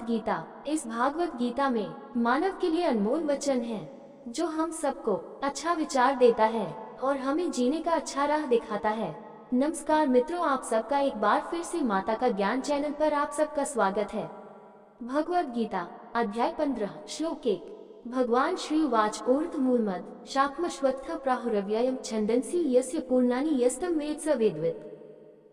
गीता। इस भागवत गीता में मानव के लिए अनमोल वचन है जो हम सबको अच्छा विचार देता है और हमें जीने का अच्छा राह दिखाता है। नमस्कार मित्रों, आप सबका एक बार फिर से माता का ज्ञान चैनल पर आप सबका स्वागत है। भगवद गीता अध्याय 15 श्लोक 1। भगवान श्री उवाच ऊर्ध्वमूलमद शाखमश्वत्थ प्राहुरव्ययम् छन्दंसि यस्य पूर्णानि यस्तं वेद स वेदवित्।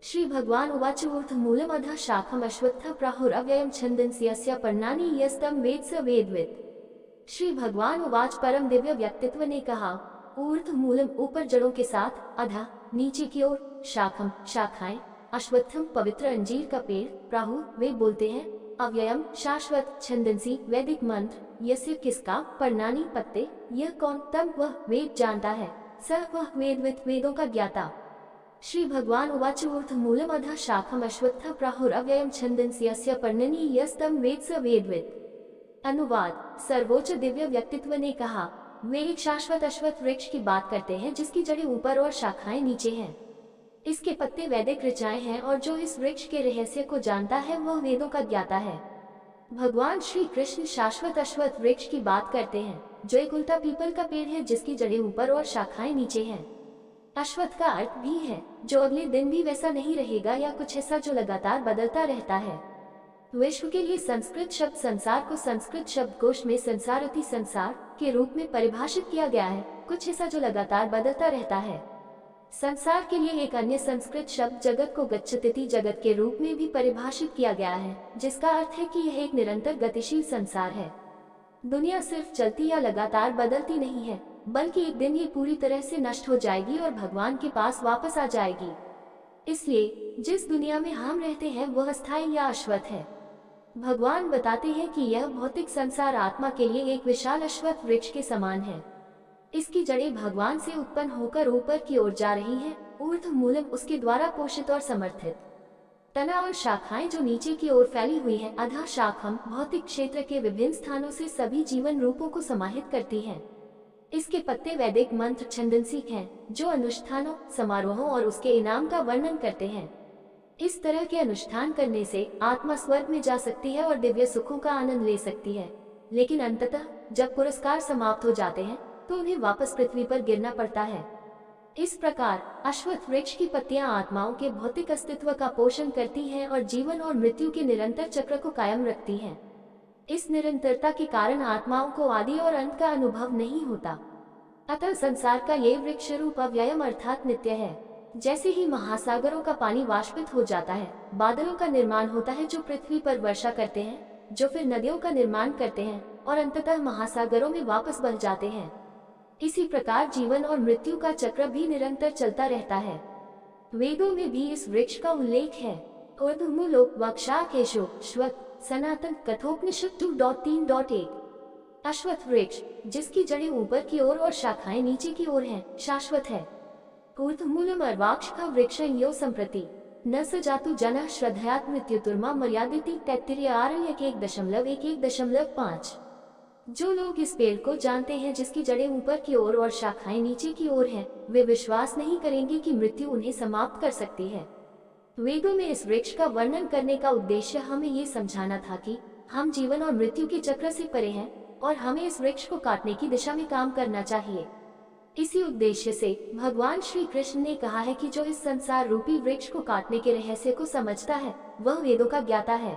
श्री भगवान उवाच ऊर्ध्वमूलम् अधः शाखम् अश्वत्थ प्राहुरव्ययम् छन्दंसि यस्य पर्णानि यस्तं वेद स वेदवित्। श्री भगवान उवाच परम दिव्य व्यक्तित्व ने कहा, ऊर्ध्वमूलम् ऊपर जड़ों के साथ, अधः नीचे की ओर, शाखम शाखाएं, अश्वत्थम पवित्र अंजीर का पेड़, प्राहु वे बोलते हैं, अव्ययम शाश्वत, छन्दंसी वैदिक मंत्र, यस्य किसका, पर्णानि पत्ते, यह कौन, तम वह वेद जानता है, स वह वेदवित् वेदों का ज्ञाता। श्री भगवान उवाच ऊर्ध्वमूलम् अधः शाखम् अश्वत्थ प्राहुरव्ययम् छन्दंसि यस्य पर्णानि यस्तं वेद स वेदवित्। अनुवाद। सर्वोच्च दिव्य व्यक्तित्व ने कहा, वे एक शाश्वत अश्वत्थ वृक्ष की बात करते हैं जिसकी जड़ें ऊपर और शाखाएं नीचे हैं। इसके पत्ते वैदिक ऋचाएं हैं और जो इस वृक्ष के रहस्य को जानता है वह वेदों का ज्ञाता है। भगवान श्री कृष्ण शाश्वत अश्वत्थ वृक्ष की बात करते हैं जो एक उल्टा पीपल का पेड़ है जिसकी जड़ें ऊपर और शाखाएं नीचे हैं। अश्वत्थ का अर्थ भी है जो अगले दिन भी वैसा नहीं रहेगा या कुछ ऐसा जो लगातार बदलता रहता है। विश्व के लिए संस्कृत शब्द संसार को संस्कृत शब्दकोश में संसारति संसार के रूप में परिभाषित किया गया है, कुछ ऐसा जो लगातार बदलता रहता है। संसार के लिए एक अन्य संस्कृत शब्द जगत को गच्छतीति जगत के रूप में भी परिभाषित किया गया है, जिसका अर्थ है कि यह एक निरंतर गतिशील संसार है। दुनिया सिर्फ चलती या लगातार बदलती नहीं है, बल्कि एक दिन ये पूरी तरह से नष्ट हो जाएगी और भगवान के पास वापस आ जाएगी। इसलिए जिस दुनिया में हम रहते हैं वह अस्थायी या अश्वत्थ है। भगवान बताते हैं कि यह भौतिक संसार आत्मा के लिए एक विशाल अश्वत्थ वृक्ष के समान है। इसकी जड़ें भगवान से उत्पन्न होकर ऊपर की ओर जा रही हैं, ऊर्ध्वमूलम् उसके द्वारा पोषित और समर्थित। तना और शाखाएं जो नीचे की ओर फैली हुई हैं, अधः शाखम भौतिक क्षेत्र के विभिन्न स्थानों से सभी जीवन रूपों को समाहित करती हैं। इसके पत्ते वैदिक मंत्र छन्दंसिक हैं जो अनुष्ठानों, समारोहों और उसके इनाम का वर्णन करते हैं। इस तरह के अनुष्ठान करने से आत्मा स्वर्ग में जा सकती है और दिव्य सुखों का आनंद ले सकती है, लेकिन अंततः जब पुरस्कार समाप्त हो जाते हैं तो उन्हें वापस पृथ्वी पर गिरना पड़ता है। इस प्रकार अश्वत्थ वृक्ष की पत्तियां आत्माओं के भौतिक अस्तित्व का पोषण करती हैं और जीवन और मृत्यु के निरंतर चक्र को कायम रखती हैं। इस निरंतरता के कारण आत्माओं को आदि और अंत का अनुभव नहीं होता। अतः संसार का ये वृक्ष रूप अव्ययम अर्थात नित्य है। जैसे ही महासागरों का पानी वाष्पित हो जाता है, बादलों का निर्माण होता है जो पृथ्वी पर वर्षा करते हैं, जो फिर नदियों का निर्माण करते हैं और अंततः महासागरों में वापस बह जाते हैं। इसी प्रकार जीवन और मृत्यु का चक्र भी निरंतर चलता रहता है। वेदों में भी इस वृक्ष का उल्लेख है। ऊर्ध्वमूलो वक्षाकेशो श्वत सनातन कठोपनिषद 2.3.1। अश्वत्थ वृक्ष जिसकी जड़ें ऊपर की ओर और शाखाएं नीचे की ओर हैं, शाश्वत है। ऊर्ध्वमूलम् अर्वाक्ष का वृक्ष यो संप्रति न स जातु जनः श्रद्धयात् मृत्युतुर्मा मर्यादिति तैत्तिरीय आरण्यक 1.1.5। जो लोग इस पेड़ को जानते हैं जिसकी जड़ें ऊपर की ओर और शाखाएं नीचे की ओर हैं, वे विश्वास नहीं करेंगे कि मृत्यु उन्हें समाप्त कर सकती है। वेदों में इस वृक्ष का वर्णन करने का उद्देश्य हमें ये समझाना था कि हम जीवन और मृत्यु के चक्र से परे हैं और हमें इस वृक्ष को काटने की दिशा में काम करना चाहिए। इसी उद्देश्य से भगवान श्री कृष्ण ने कहा है कि जो इस संसार रूपी वृक्ष को काटने के रहस्य को समझता है वह वेदों का ज्ञाता है।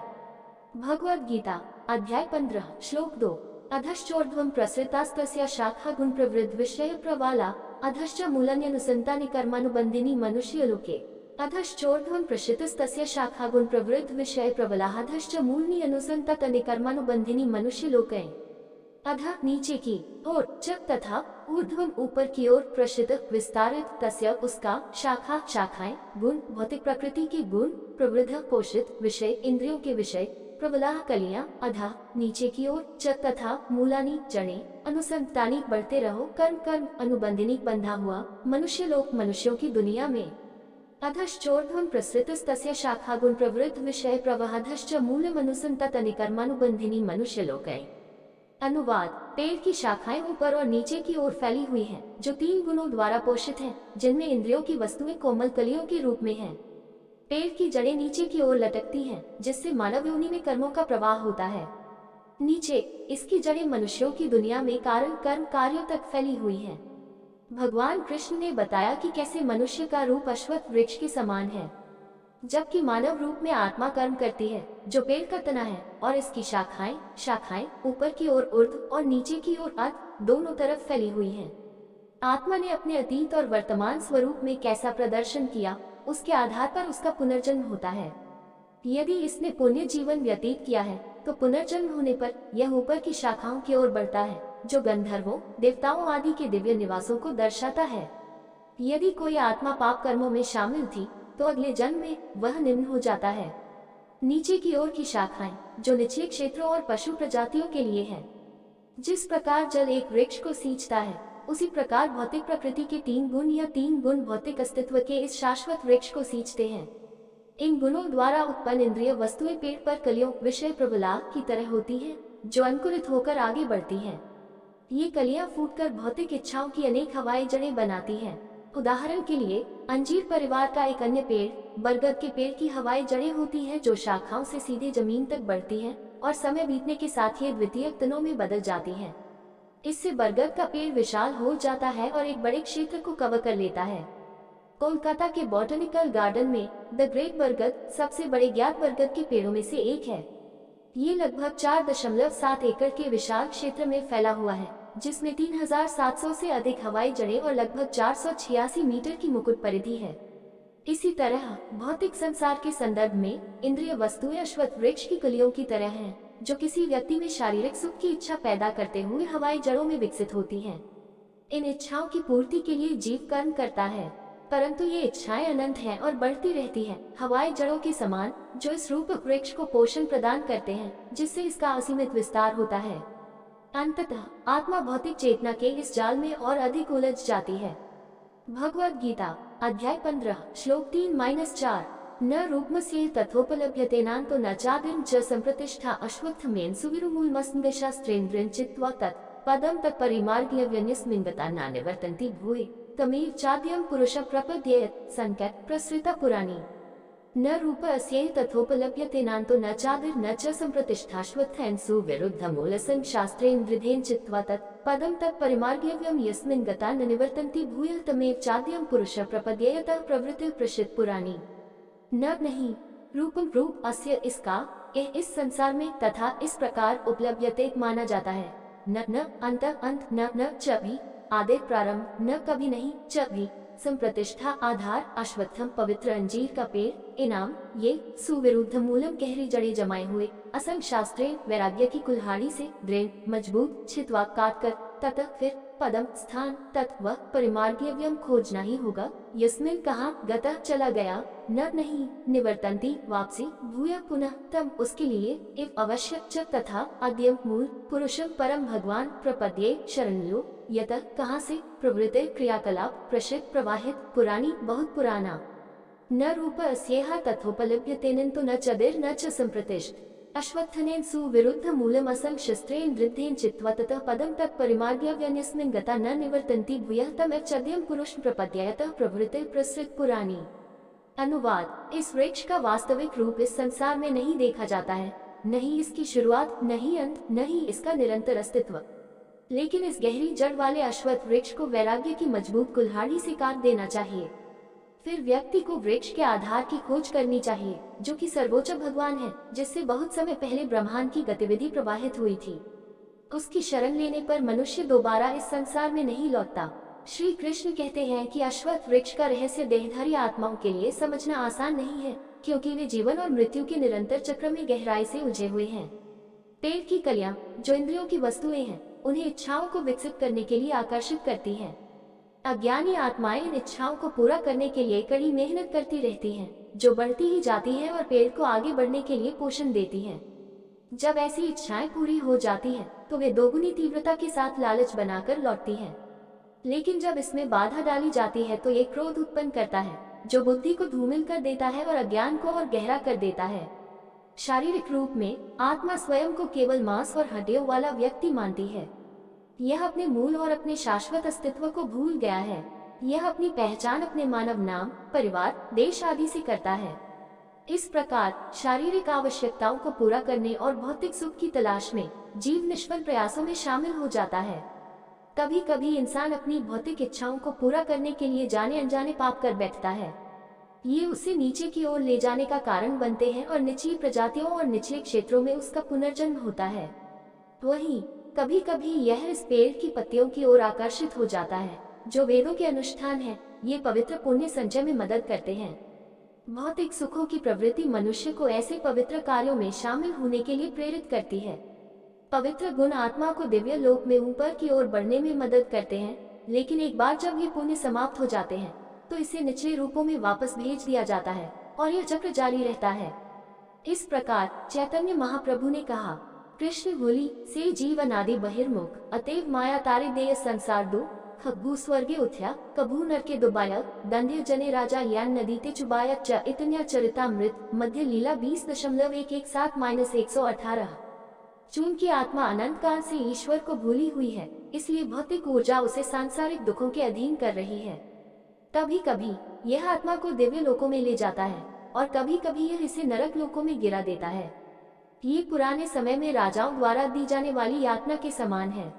भगवद गीता अध्याय 15 श्लोक 2। अधश्चोर्ध्वं प्रसृतास्तस्य शाखा गुण प्रवृद्ध विषय प्रवाला अधश्च मूलान्यनुसंतानि कर्मानुबंधिनी मनुष्यलोके। अधश्चोर्ध्वं प्रसृतस्तस्य शाखा गुण प्रवृद्ध विषय प्रबला अधश्च मूलनी अनुसंतानि कर्मानुबंधिनी मनुष्यलोके। अधः नीचे की ओर, च तथा ऊर्ध्वम ऊपर की ओर, प्रसृत विस्तारित, तस्य उसका, शाखा शाखाएं, गुण भौतिक प्रकृति के गुण, प्रवृद्ध पोषित, विषय इंद्रियों के विषय, प्रबलाः कलियां, अधः नीचे की ओर, च तथा मूलानी जड़ें, अनुसंतानी बढ़ते रहो, कर्म कर्म अनुबंधिनी बंधा हुआ, मनुष्य लोक मनुष्यों की दुनिया में। अधश्चोर्ध्वं प्रसृतस्तस्य शाखा गुण प्रवृद्ध विषय प्रवाहधश्च मूलम् अनुसंतानि कर्मानुबंधिनी मनुष्यलोके। अनुवाद। पेड़ की शाखाएं ऊपर और नीचे की ओर फैली हुई हैं, जो 3 गुणों द्वारा पोषित हैं, जिनमें इंद्रियों की वस्तुएं कोमल कलियों के रूप में हैं। पेड़ की जड़ें नीचे की ओर लटकती हैं, जिससे मानव योनि में कर्मों का प्रवाह होता है। नीचे इसकी जड़ें मनुष्यों की दुनिया में कारण कर्म कार्यों तक फैली हुई हैं। भगवान कृष्ण ने बताया कि कैसे मनुष्य का रूप अश्वत्थ वृक्ष के समान है, जबकि मानव रूप में आत्मा कर्म करती है, जो पेड़ का तना है, और इसकी शाखाएं शाखाएं ऊपर की ओर ऊर्ध्व और नीचे की ओर अध दोनों तरफ फैली हुई हैं। आत्मा ने अपने अतीत और वर्तमान स्वरूप में कैसा प्रदर्शन किया, उसके आधार पर उसका पुनर्जन्म होता है। यदि इसने पुण्य जीवन व्यतीत किया है, तो पुनर्जन्म होने पर यह ऊपर की शाखाओं की ओर बढ़ता है, जो गंधर्वों, देवताओं आदि के दिव्य निवासों को दर्शाता है। यदि कोई आत्मा पाप कर्मों में शामिल थी, तो अगले जन्म में वह निम्न हो जाता है। नीचे की ओर की शाखाएं, जो निचले क्षेत्रों और पशु प्रजातियों के लिए है। जिस प्रकार जल एक वृक्ष को सींचता है, उसी प्रकार भौतिक प्रकृति के 3 गुण या 3 गुण भौतिक अस्तित्व के इस शाश्वत वृक्ष को सींचते हैं। इन गुणों द्वारा उत्पन्न इंद्रिय वस्तुएं पेड़ पर कलियों विषय प्रबलाह की तरह होती हैं, जो अंकुरित होकर आगे बढ़ती हैं। ये कलियां फूटकर भौतिक इच्छाओं की अनेक हवाई जड़ें बनाती हैं। उदाहरण के लिए अंजीर परिवार का एक अन्य पेड़ बरगद के पेड़ की हवाई जड़ें होती हैं, जो शाखाओं से सीधे जमीन तक बढ़ती हैं और समय बीतने के साथ ही द्वितीय तनों में बदल जाती हैं। इससे बरगद का पेड़ विशाल हो जाता है और एक बड़े क्षेत्र को कवर कर लेता है। कोलकाता के बॉटनिकल गार्डन में द ग्रेट बरगद सबसे बड़े ज्ञात बरगद के पेड़ों में से एक है। ये लगभग 4.7 एकड़ के विशाल क्षेत्र में फैला हुआ है, जिसमें 3700 से अधिक हवाई जड़ें और लगभग 486 मीटर की मुकुट परिधि है। इसी तरह भौतिक संसार के संदर्भ में इंद्रिय वस्तुएं अश्वत्थ वृक्ष की कलियों की तरह हैं, जो किसी व्यक्ति में शारीरिक सुख की इच्छा पैदा करते हुए हवाई जड़ों में विकसित होती हैं। इन इच्छाओं की पूर्ति के लिए जीव कर्म करता है, परंतु ये इच्छाएं अनंत हैं और बढ़ती रहती हैं, हवाई जड़ों के समान, जो इस रूपक वृक्ष को पोषण प्रदान करते हैं, जिससे इसका असीमित विस्तार होता है। अंततः आत्मा भौतिक चेतना के इस जाल में और अधिक उलझ जाती है। भगवद गीता अध्याय 15 श्लोक 3-4 न रूपमस्य तथोपलभ्यतेनान्तो न चादिर्न च संप्रतिष्ठा अश्वत्थमेन सुविरुमूलमस्मृशास्त्रेन्द्रेण चित्वा तत् पदम तत्परिमार्गव्यन्यस्मिन् गता न निवर्तन्ति भूय तमेव चाद्यं पुरुषं प्रपद्येत संकेत प्रसृता पुराणी न रूप अस्यैव तथोपलभ्यतेनान्तो न चादिर्न च संप्रतिष्ठाश्वत्थेन सुविरुद्धमूलसं शास्त्रेन्द्रिधेन चित्वा तत् पदम तत्परिमार्गव्यं यस्मिन् गता न निवर्तन्ति भूयः तमेव चाद्यं पुरुषं प्रपद्येत प्रवृत्ति प्रसिद्ध पुराणी। न नहीं रूपम रूप अस्य इसका इस संसार में तथा इस प्रकार उपलब्धते माना जाता है। न अंत अंत न च भी आदि प्रारंभ न कभी नहीं च भी संप्रतिष्ठा आधार अश्वत्थम पवित्र अंजीर का पेड़ इनाम ये सुविरुद्ध मूलम गहरी जड़ें जमाए हुए असंग शास्त्रे वैराग्य की कुल्हाड़ी से दृढ़ मजबूत छितवा काट कर ततः फिर पदम स्थान तत्व परिमार्गव्यम खोजना ही होगा। यस्मिन कहा गतः चला गया न नहीं निवर्तन्ति वापसी भूय पुनः तम उसके लिए इव अवश्य च तथा अद्यम मूल पुरुषम परम भगवान प्रपद्ये शरण लो यतः कहाँ से प्रवृत्ति क्रियाकलाप प्रसिद्ध प्रवाहित पुरानी बहुत पुराना न रूप अस्येह तथोपलभ्यतेन तो न चदिर न च संप्रतिष्ठ अश्वत्थनेन सुविरुद्ध मूलम असंग शस्त्रेण वृद्धेन चित्वा ततः पदम तत्परिमार्गव्यन्यस्मिन् गता न निवर्तन्ति भूयः तमेव चाद्यं पुरुषं प्रपद्येत प्रवृत्ति प्रसृत पुराणी। अनुवाद इस वृक्ष का वास्तविक रूप इस संसार में नहीं देखा जाता है, नहीं इसकी शुरुआत, नहीं अंत, नहीं इसका निरंतर अस्तित्व। लेकिन इस गहरी जड़ वाले अश्वत्थ वृक्ष को वैराग्य की मजबूत कुल्हाड़ी से काट देना चाहिए। फिर व्यक्ति को वृक्ष के आधार की खोज करनी चाहिए, जो कि सर्वोच्च भगवान है, जिससे बहुत समय पहले ब्रह्मांड की गतिविधि प्रवाहित हुई थी। उसकी शरण लेने पर मनुष्य दोबारा इस संसार में नहीं लौटता। श्री कृष्ण कहते हैं कि अश्वत्थ वृक्ष का रहस्य देहधारी आत्माओं के लिए समझना आसान नहीं है, क्योंकि वे जीवन और मृत्यु के निरंतर चक्र में गहराई से उलझे हुए हैं। पेड़ की कलियां, जो इंद्रियों की वस्तुएं हैं, उन्हें इच्छाओं को विकसित करने के लिए आकर्षित करती हैं। अज्ञानी आत्माएं इन इच्छाओं को पूरा करने के लिए कड़ी मेहनत करती रहती हैं, जो बढ़ती ही जाती है और पेड़ को आगे बढ़ने के लिए पोषण देती हैं। जब ऐसी इच्छाएं पूरी हो जाती हैं, तो वे दोगुनी तीव्रता के साथ लालच बनाकर लौटती हैं। लेकिन जब इसमें बाधा डाली जाती है, तो ये क्रोध उत्पन्न करता है, जो बुद्धि को धूमिल कर देता है और अज्ञान को और गहरा कर देता है। शारीरिक रूप में आत्मा स्वयं को केवल मांस और हड्डियों वाला व्यक्ति मानती है। यह अपने मूल और अपने शाश्वत अस्तित्व को भूल गया है। यह अपनी पहचान अपने मानव नाम, परिवार, देश आदि से करता है। इस प्रकार शारीरिक आवश्यकताओं को पूरा करने और भौतिक सुख की तलाश में जीव निष्फल प्रयासों में शामिल हो जाता है। कभी कभी इंसान अपनी भौतिक इच्छाओं को पूरा करने के लिए जाने अनजाने पाप कर बैठता है। ये उसे नीचे की ओर ले जाने का कारण बनते हैं और निचली प्रजातियों और निचले क्षेत्रों में उसका पुनर्जन्म होता है। वहीं कभी कभी यह इस पेड़ की पत्तियों की ओर आकर्षित हो जाता है, जो वेदों के अनुष्ठान है। ये पवित्र पुण्य संचय में मदद करते हैं। भौतिक सुखों की प्रवृत्ति मनुष्य को ऐसे पवित्र कार्यों में शामिल होने के लिए प्रेरित करती है। पवित्र गुण आत्मा को दिव्य लोक में ऊपर की ओर बढ़ने में मदद करते हैं, लेकिन एक बार जब ये पुण्य समाप्त हो जाते हैं तो इसे निचले रूपों में वापस भेज दिया जाता है और यह चक्र जारी रहता है। इस प्रकार चैतन्य महाप्रभु ने कहा, कृष्ण होली से जीवन आदि बहिर्मुख, अतएव माया तारे देय संसार दो, खब्बू स्वर्गे उथ्या, कभू नर के दुबाया, दंध्य जने राजा यान नदी ते चुबाया च इतन्या चरितामृत, मध्य लीला 20.117-118। चूंकि आत्मा अनंत काल से ईश्वर को भूली हुई है, इसलिए भौतिक ऊर्जा उसे सांसारिक दुखों के अधीन कर रही है। कभी कभी यह आत्मा को दिव्य लोकों में ले जाता है और कभी कभी यह इसे नरक लोकों में गिरा देता है। ये पुराने समय में राजाओं द्वारा दी जाने वाली यातना के समान है।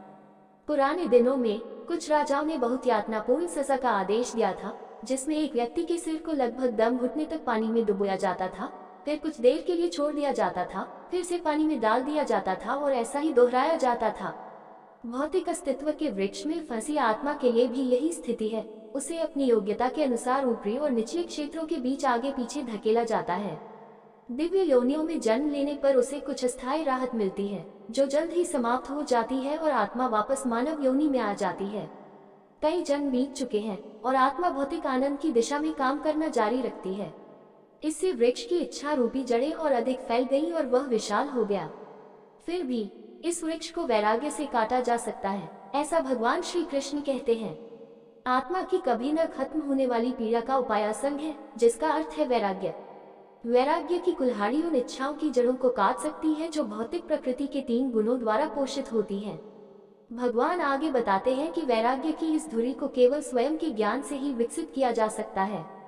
पुराने दिनों में कुछ राजाओं ने बहुत यातनापूर्ण सजा का आदेश दिया था, जिसमें एक व्यक्ति के सिर को लगभग दम घुटने तक पानी में डुबोया जाता था, फिर कुछ देर के लिए छोड़ दिया जाता था, फिर से पानी में डाल दिया जाता था और ऐसा ही दोहराया जाता था। भौतिक अस्तित्व के वृक्ष में फंसी आत्मा के लिए भी यही स्थिति है। उसे अपनी योग्यता के अनुसार ऊपरी और निचले क्षेत्रों के बीच आगे पीछे धकेला जाता है। दिव्य योनियों में जन्म लेने पर उसे कुछ अस्थायी राहत मिलती है, जो जल्द ही समाप्त हो जाती है और आत्मा वापस मानव योनि में आ जाती है। कई जन्म बीत चुके हैं और आत्मा भौतिक आनंद की दिशा में काम करना जारी रखती है। इससे वृक्ष की इच्छा रूपी जड़ें और अधिक फैल गई और वह विशाल हो गया। फिर भी इस वृक्ष को वैराग्य से काटा जा सकता है, ऐसा भगवान श्री कृष्ण कहते हैं। आत्मा की कभी न खत्म होने वाली पीड़ा का उपाय असंग है, जिसका अर्थ है वैराग्य। वैराग्य की कुल्हाड़ी उन इच्छाओं की जड़ों को काट सकती है जो भौतिक प्रकृति के 3 गुणों द्वारा पोषित होती हैं। भगवान आगे बताते हैं कि वैराग्य की इस धुरी को केवल स्वयं के ज्ञान से ही विकसित किया जा सकता है।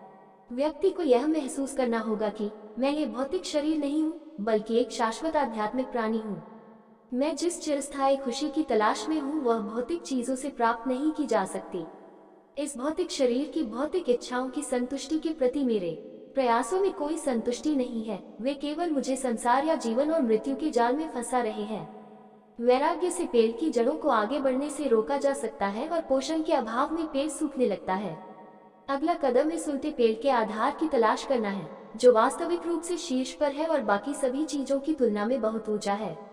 व्यक्ति को यह महसूस करना होगा कि मैं ये भौतिक शरीर नहीं हूँ, बल्कि एक शाश्वत आध्यात्मिक प्राणी हूँ। मैं जिस चिरस्थायी खुशी की तलाश में हूँ वह भौतिक चीजों से प्राप्त नहीं की जा सकती। इस भौतिक शरीर की भौतिक इच्छाओं की संतुष्टि के प्रति मेरे प्रयासों में कोई संतुष्टि नहीं है। वे केवल मुझे संसार या जीवन और मृत्यु के जाल में फंसा रहे हैं। वैराग्य से पेड़ की जड़ों को आगे बढ़ने से रोका जा सकता है और पोषण के अभाव में पेड़ सूखने लगता है। अगला कदम इस उल्टे पेड़ के आधार की तलाश करना है, जो वास्तविक रूप से शीर्ष पर है और बाकी सभी चीजों की तुलना में बहुत ऊंचा है।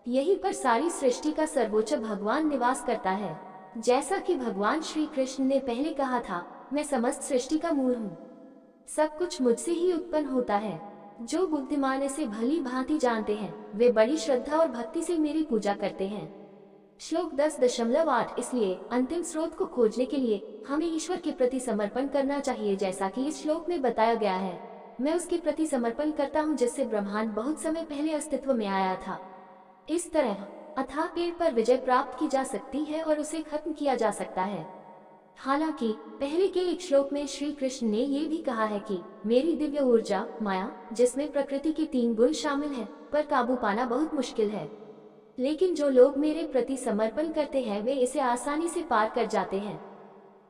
यहीं पर सारी सृष्टि का सर्वोच्च भगवान निवास करता है। जैसा कि भगवान श्री कृष्ण ने पहले कहा था, मैं समस्त सृष्टि का मूल हूँ। सब कुछ मुझसे ही उत्पन्न होता है। जो बुद्धिमान इसे भली भांति जानते हैं, वे बड़ी श्रद्धा और भक्ति से मेरी पूजा करते हैं। श्लोक 10.8। इसलिए अंतिम स्रोत को खोजने के लिए हमें ईश्वर के प्रति समर्पण करना चाहिए, जैसा कि इस श्लोक में बताया गया है। मैं उसके प्रति समर्पण करता हूँ जिससे ब्रह्मांड बहुत समय पहले अस्तित्व में आया था। इस तरह अथाह पेड़ पर विजय प्राप्त की जा सकती है और उसे खत्म किया जा सकता है। हालांकि पहले के एक श्लोक में श्री कृष्ण ने ये भी कहा है कि मेरी दिव्य ऊर्जा माया, जिसमें प्रकृति के 3 गुण शामिल हैं, पर काबू पाना बहुत मुश्किल है। लेकिन जो लोग मेरे प्रति समर्पण करते हैं वे इसे आसानी से पार कर जाते हैं।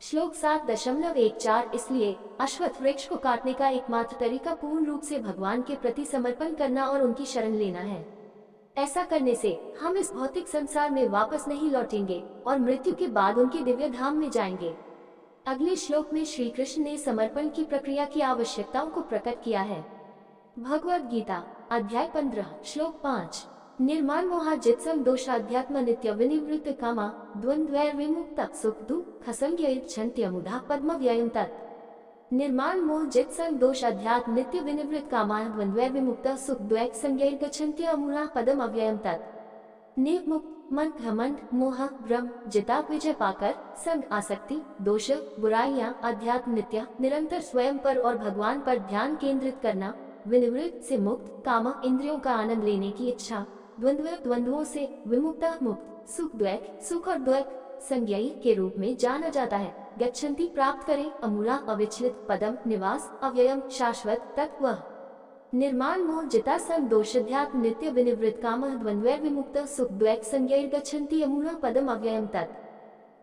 श्लोक 7.14। इसलिए अश्वत्थ वृक्ष को काटने का एकमात्र तरीका पूर्ण रूप से भगवान के प्रति समर्पण करना और उनकी शरण लेना है। ऐसा करने से हम इस भौतिक संसार में वापस नहीं लौटेंगे और मृत्यु के बाद उनके दिव्य धाम में जाएंगे। अगले श्लोक में श्री कृष्ण ने समर्पण की प्रक्रिया की आवश्यकताओं को प्रकट किया है। भगवद गीता अध्याय 15 श्लोक 5। निर्माण मोहा जित्संग दोषाध्यात्म नित्य विनिवृत्त कामा द्वंद्वैर विमुक्त सुख दुख संज्ञा पद्म व्ययं तत्। निर्माण मोह जित्संग दोष अध्यात्म नित्य विनिवृत्त कामा द्वंद्वैर विमुक्त सुख द्वैक संज्ञा पदम अव्ययं तत्। निर्मुक्त मन घमंड मोह भ्रम जिता विजय पाकर संग आसक्ति दोष बुराइयां अध्यात्म नित्य निरंतर स्वयं पर और भगवान पर ध्यान केंद्रित करना, विनिवृत्त से मुक्त काम इंद्रियों का आनंद लेने की इच्छा, द्वंद्व द्वंद्वों से विमुक्त मुक्त सुख द्वैक सुख और द्वैक संज्ञाई के रूप में जाना जाता है। गच्छन्ति प्राप्त करें अमूला अविचलित पदम निवास अव्ययम शाश्वत तत्व। निर्माण मोह जिता सं दोषध्यात्म नित्य विनिवृत्त कामः द्वंद्वैर विमुक्त सुख द्वैक संज्ञैर गच्छन्ति यमुना पदम अव्ययम तत्।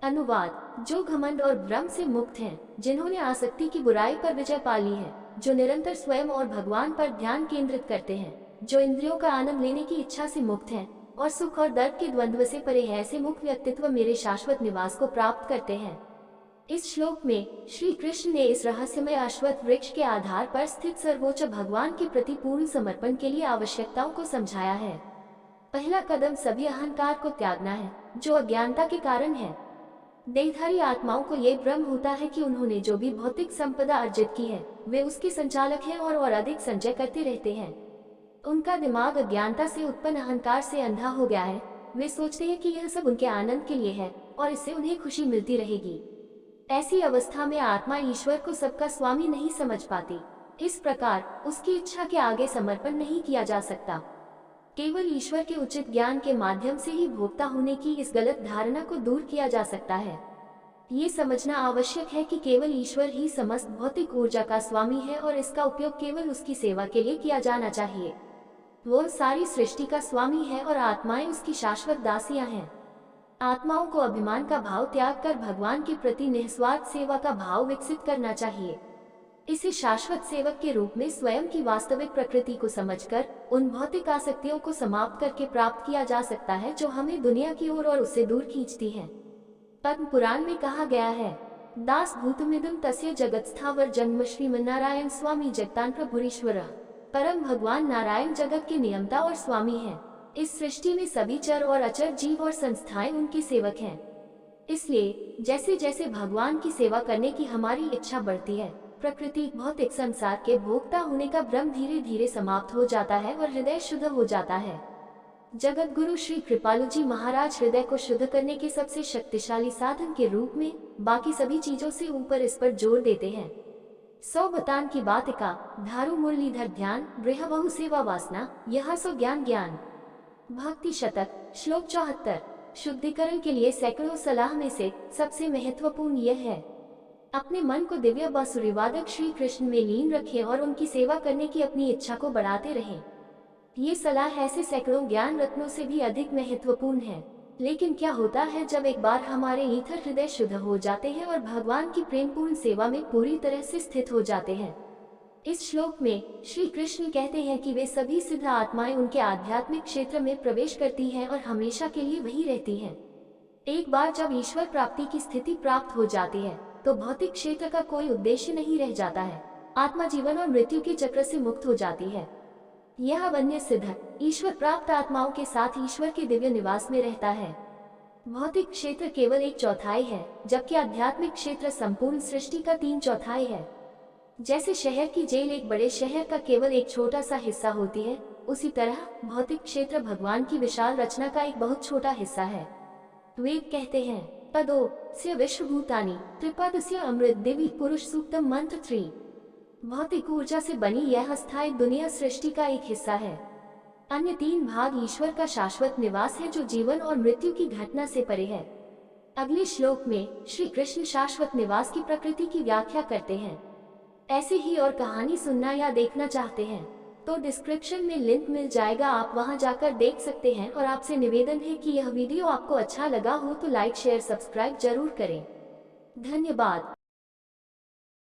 अनुवाद: जो घमंड और भ्रम से मुक्त हैं, जिन्होंने आसक्ति की बुराई पर विजय पा ली है, जो निरंतर स्वयं और भगवान पर ध्यान केंद्रित करते हैं, जो इंद्रियों का आनंद लेने की इच्छा से मुक्त हैं और सुख और दर्द के द्वंद्व से परे हैं, ऐसे मुक्त व्यक्तित्व मेरे शाश्वत निवास को प्राप्त करते हैं। इस श्लोक में श्री कृष्ण ने इस रहस्यमय अश्वत्थ वृक्ष के आधार पर स्थित सर्वोच्च भगवान के प्रति पूर्ण समर्पण के लिए आवश्यकताओं को समझाया है। पहला कदम सभी अहंकार को त्यागना है, जो अज्ञानता के कारण है। देहधारी आत्माओं को ये भ्रम होता है कि उन्होंने जो भी भौतिक संपदा अर्जित की है, वे उसके संचालक हैं और अधिक संचय करते रहते हैं। उनका दिमाग अज्ञानता से उत्पन्न अहंकार से अंधा हो गया है। वे सोचते हैं कि यह सब उनके आनंद के लिए है और इससे उन्हें खुशी मिलती रहेगी। ऐसी अवस्था में आत्मा ईश्वर को सबका स्वामी नहीं समझ पाती। इस प्रकार उसकी इच्छा के आगे समर्पण नहीं किया जा सकता। केवल ईश्वर के उचित ज्ञान के माध्यम से ही भोक्ता होने की इस गलत धारणा को दूर किया जा सकता है। ये समझना आवश्यक है कि केवल ईश्वर ही समस्त भौतिक ऊर्जा का स्वामी है और इसका उपयोग केवल उसकी सेवा के लिए किया जाना चाहिए। वो सारी सृष्टि का स्वामी है और आत्माएं उसकी शाश्वत दासियां हैं। आत्माओं को अभिमान का भाव त्याग कर भगवान के प्रति निस्वार्थ सेवा का भाव विकसित करना चाहिए। इसे शाश्वत सेवक के रूप में स्वयं की वास्तविक प्रकृति को समझकर उन भौतिक आसक्तियों को समाप्त करके प्राप्त किया जा सकता है जो हमें दुनिया की ओर और उससे दूर खींचती हैं। पद्म पुराण में कहा गया है, दास भूतमिदं तस्य जगत स्थावर जन्म श्रीमन्नारायण स्वामी जगतान प्रभुरीश्वरः। परम भगवान नारायण जगत के नियंता और स्वामी हैं। इस सृष्टि में सभी चर और अचर जीव और संस्थाएं उनके सेवक हैं। इसलिए जैसे जैसे भगवान की सेवा करने की हमारी इच्छा बढ़ती है, प्रकृति भौतिक संसार के भोक्ता होने का भ्रम धीरे धीरे समाप्त हो जाता है और हृदय शुद्ध हो जाता है। जगत गुरु श्री कृपालु जी महाराज हृदय को शुद्ध करने के सबसे शक्तिशाली साधन के रूप में बाकी सभी चीजों से ऊपर इस पर जोर देते हैं। 100 बतान की बातिका, धारु मुरलीधर ध्यान, गृह बहु सेवा वासना, यह सो ज्ञान ज्ञान। भक्ति शतक, श्लोक 74। शुद्धिकरण के लिए सैकड़ों सलाह में से सबसे महत्वपूर्ण यह है, अपने मन को दिव्य बांसुरीवादक श्री कृष्ण में लीन रखें और उनकी सेवा करने की अपनी इच्छा को बढ़ाते रहें। ये सलाह ऐसे सैकड़ों ज्ञान रत्नों से भी अधिक महत्वपूर्ण है। लेकिन क्या होता है जब एक बार हमारे ईथर हृदय शुद्ध हो जाते हैं और भगवान की प्रेमपूर्ण सेवा में पूरी तरह से स्थित हो जाते हैं। इस श्लोक में श्री कृष्ण कहते हैं कि वे सभी सिद्ध आत्माएं उनके आध्यात्मिक क्षेत्र में प्रवेश करती हैं और हमेशा के लिए वही रहती हैं। एक बार जब ईश्वर प्राप्ति की स्थिति प्राप्त हो जाती है तो भौतिक क्षेत्र का कोई उद्देश्य नहीं रह जाता है। आत्मा जीवन और मृत्यु के चक्र से मुक्त हो जाती है। यह वन्य सिद्ध ईश्वर प्राप्त आत्माओं के साथ ईश्वर के दिव्य निवास में रहता है। भौतिक क्षेत्र केवल 1/4 है, जबकि आध्यात्मिक क्षेत्र संपूर्ण सृष्टि का 3/4 है। जैसे शहर की जेल एक बड़े शहर का केवल एक छोटा सा हिस्सा होती है, उसी तरह भौतिक क्षेत्र भगवान की विशाल रचना का एक बहुत छोटा हिस्सा है। वेद कहते हैं, पदो से विश्वभूतानि त्रिपदस्य अमृत देवी पुरुष सूक्तम मंत्र 3। भौतिक ऊर्जा से बनी यह अस्थायी दुनिया सृष्टि का एक हिस्सा है। अन्य 3 भाग ईश्वर का शाश्वत निवास है जो जीवन और मृत्यु की घटना से परे है। अगले श्लोक में श्री कृष्ण शाश्वत निवास की प्रकृति की व्याख्या करते हैं। ऐसे ही और कहानी सुनना या देखना चाहते हैं तो डिस्क्रिप्शन में लिंक मिल जाएगा, आप वहां जाकर देख सकते हैं। और आपसे निवेदन है कि यह वीडियो आपको अच्छा लगा हो तो लाइक शेयर सब्सक्राइब जरूर करें। धन्यवाद।